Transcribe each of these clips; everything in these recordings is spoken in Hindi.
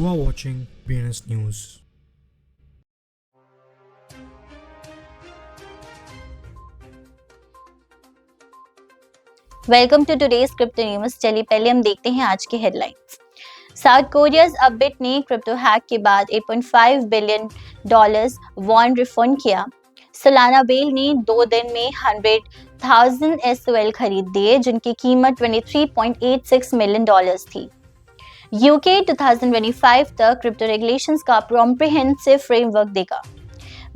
You are watching BNS News. Welcome to today's crypto news. चलिए पहले हम देखते हैं आज की हेडलाइंस। साउथ कोरियाज अपबिट ने क्रिप्टो हैक के बाद $8.5 बिलियन वॉन रिफंड किया। सोलाना वेल ने 2 दिन में 100,000 SOL खरीद दिए, जिनकी कीमत $23.86 मिलियन थी। यूके 2025 तक क्रिप्टो रेगुलेशंस का कॉम्प्रिहेंसिव फ्रेमवर्क देगा।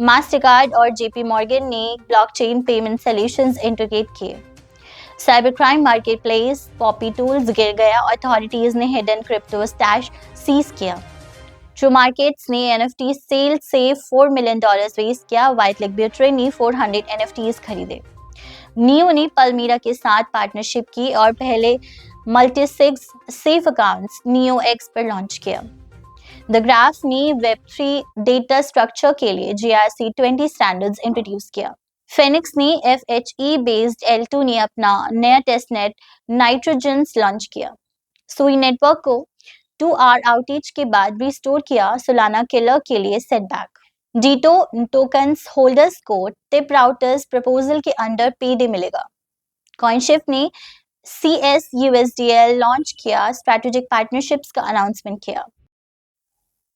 मास्टरकार्ड और जेपी मॉर्गन ने ब्लॉकचेन पेमेंट सॉल्यूशंस इंटीग्रेट किए। Cyber crime marketplace Poppy tools गिर गया, अथॉरिटीज ने हिडन क्रिप्टो स्टैश सीज किया। ट्रू मार्केट्स ने NFT सेल से $4 मिलियन रेज किया। व्हाइट लेक ब्यूटरे ने 400 NFTs खरीदे। नियो ने पल्मीरा के साथ पार्टनरशिप की और पहले multisig safe accounts neo x पर लॉन्च किया। द ग्राफ ने Web3 डेटा स्ट्रक्चर के लिए GRC20 स्टैंडर्ड्स इंट्रोड्यूस किया। फेनिक्स ने FHE बेस्ड L2 ने अपना नया टेस्टनेट नाइट्रोजन्स लॉन्च किया। सुई नेटवर्क को 2 आवर आउटेज के बाद रिस्टोर किया। सोलाना किलर के लिए सेटबैक। डीटो टोकन्स होल्डर्स को टिप राउटर्स प्रपोजल के अंडर पेडे मिलेगा। कॉइनशिफ्ट ने CSUSDL लॉन्च किया। स्ट्रैटेजिक पार्टनरशिप्स का अनाउंसमेंट किया।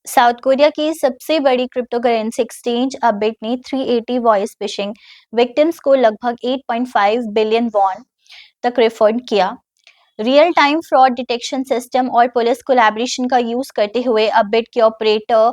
साउथ कोरिया की सबसे बड़ी क्रिप्टो करेंसी एक्सचेंज अपबिट ने 380 वॉइस फिशिंग विक्टिम्स को लगभग 8.5 बिलियन वॉन तक रिफंड किया। Real time fraud detection system और पुलिस कोलैबोरेशन का यूज करते हुए अपबिट के ऑपरेटर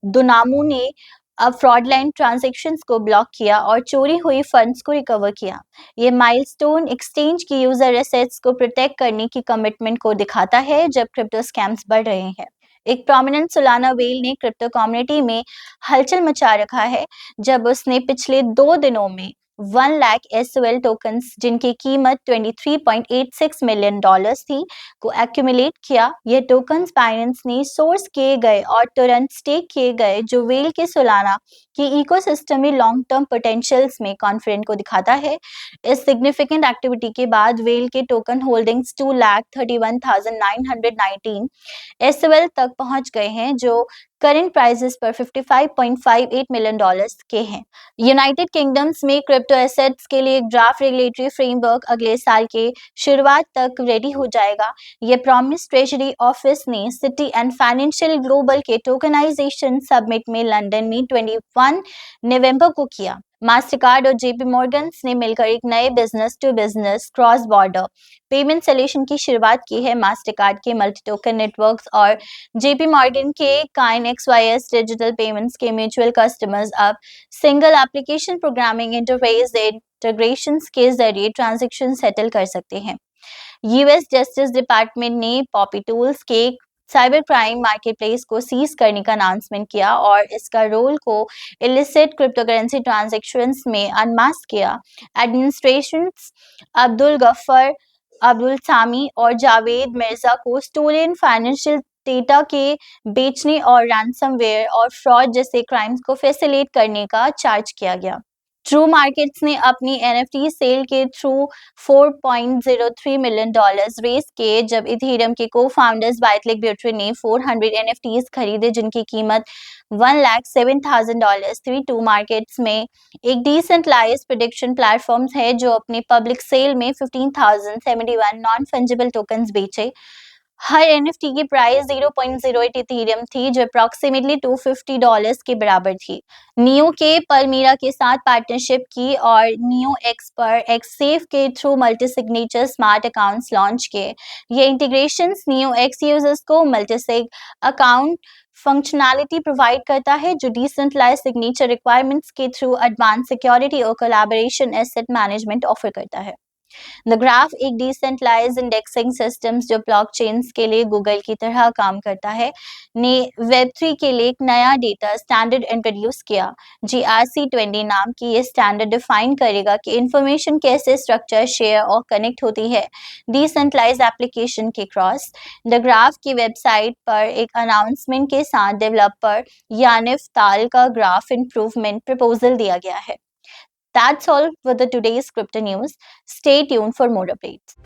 दुनामू ने अब फ्रॉडलाइन ट्रांजैक्शंस को ब्लॉक किया और चोरी हुई फंड्स को रिकवर किया। ये माइलस्टोन एक्सचेंज की यूजर एसेट्स को प्रोटेक्ट करने की कमिटमेंट को दिखाता है जब क्रिप्टो स्कैम्स बढ़ रहे हैं। एक प्रोमिनेंट सोलाना वेल ने क्रिप्टो कम्युनिटी में हलचल मचा रखा है जब उसने पिछले 2 दिनों में 1 लाख SOL टोकन्स, जिनकी कीमत $23.86 मिलियन थी, को एक्यूमुलेट किया। ये टोकन्स बाइनेंस ने सोर्स किए गए और तुरंत स्टेक किए गए, जो वेल के सोलाना की इकोसिस्टम में लॉन्ग टर्म पोटेंशियल्स में कॉन्फिडेंस को दिखाता है। इस सिग्निफिकेंट एक्टिविटी के बाद वेल के टोकन होल्डिंग्स 2,31,919 SOL तक पहुंच गए हैं, जो करंट प्राइसेस पर $55.58 मिलियन के हैं। यूनाइटेड किंगडम्स में क्रिप्टो एसेट्स के लिए एक ड्राफ्ट रेगुलेटरी फ्रेमवर्क अगले साल के शुरुआत तक रेडी हो जाएगा। ये प्रॉमिस ट्रेजरी ऑफिस ने सिटी एंड फाइनेंशियल ग्लोबल के टोकनाइजेशन सबमिट में लंदन में 21 नवंबर को किया। मास्टरकार्ड और जेपी मॉर्गन्स ने मिलकर एक नए business to business cross border payment solution की शुरुआत की है। मास्टरकार्ड के मल्टी टोकन नेटवर्क्स और जेपी मॉर्गन के काइन XYS डिजिटल पेमेंट्स के म्यूचुअल कस्टमर्स अब single application programming interface integrations के जरिए ट्रांजैक्शन सेटल कर सकते हैं। US जस्टिस डिपार्टमेंट ने पॉपी टूल्स के साइबर क्राइम मार्केटप्लेस को सीज करने का अनाउंसमेंट किया और इसका रोल को इलिसिट क्रिप्टोकरेंसी ट्रांजैक्शंस में अनमास्क किया। एडमिनिस्ट्रेशंस अब्दुल गफ्फर, अब्दुल सामी और जावेद मिर्जा को स्टोलन फाइनेंशियल डेटा के बेचने और रैंसमवेयर और फ्रॉड जैसे क्राइम्स को फैसिलिटेट करने का चार्ज किया गया। ट्रू मार्केट्स ने अपनी NFT सेल के थ्रू $4.03 मिलियन रेज किए जब इथेरियम के को-फाउंडर्स वाइटलेक ब्यूटरे ने 400 NFTs खरीदे, जिनकी कीमत $107,000 थी। ट्रू मार्केट्स में एक डिसेंट्रलाइज्ड प्रेडिक्शन प्लेटफॉर्म है जो अपने पब्लिक सेल में 15,071 नॉन फंजिबल टोकन्स बेचे। हर NFT की प्राइस 0.08 इथेरियम थी, जो अप्रॉक्सीमेटली $250 के बराबर थी। नियो के पल्मीरा के साथ पार्टनरशिप की और नियो एक्स पर एक्ससेफ के through multi signature smart accounts launch किए। ये इंटीग्रेशंस नियो एक्स यूजर्स को मल्टीसिग अकाउंट फंक्शनैलिटी प्रोवाइड करता है, जो डिसेंट्रलाइज्ड सिग्नेचर रिक्वायरमेंट्स के थ्रू एडवांस सिक्योरिटी और कोलैबोरेशन एसेट मैनेजमेंट ऑफर करता है। द ग्राफ एक डिसेंट्रलाइज्ड इंडेक्सिंग सिस्टम्स जो ब्लॉकचेन्स के लिए गूगल की तरह काम करता है, ने Web3 के लिए एक नया डेटा स्टैंडर्ड इंट्रोड्यूस किया। GRC20 नाम की ये स्टैंडर्ड डिफाइन करेगा कि इंफॉर्मेशन कैसे स्ट्रक्चर, शेयर और कनेक्ट होती है डिसेंट्रलाइज्ड एप्लीकेशन के क्रॉस। द ग्राफ की वेबसाइट पर एक अनाउंसमेंट के साथ डेवलपर यानिफ ताल का ग्राफ इंप्रूवमेंट प्रपोजल दिया गया है। That's all for the today's crypto news. Stay tuned for more updates.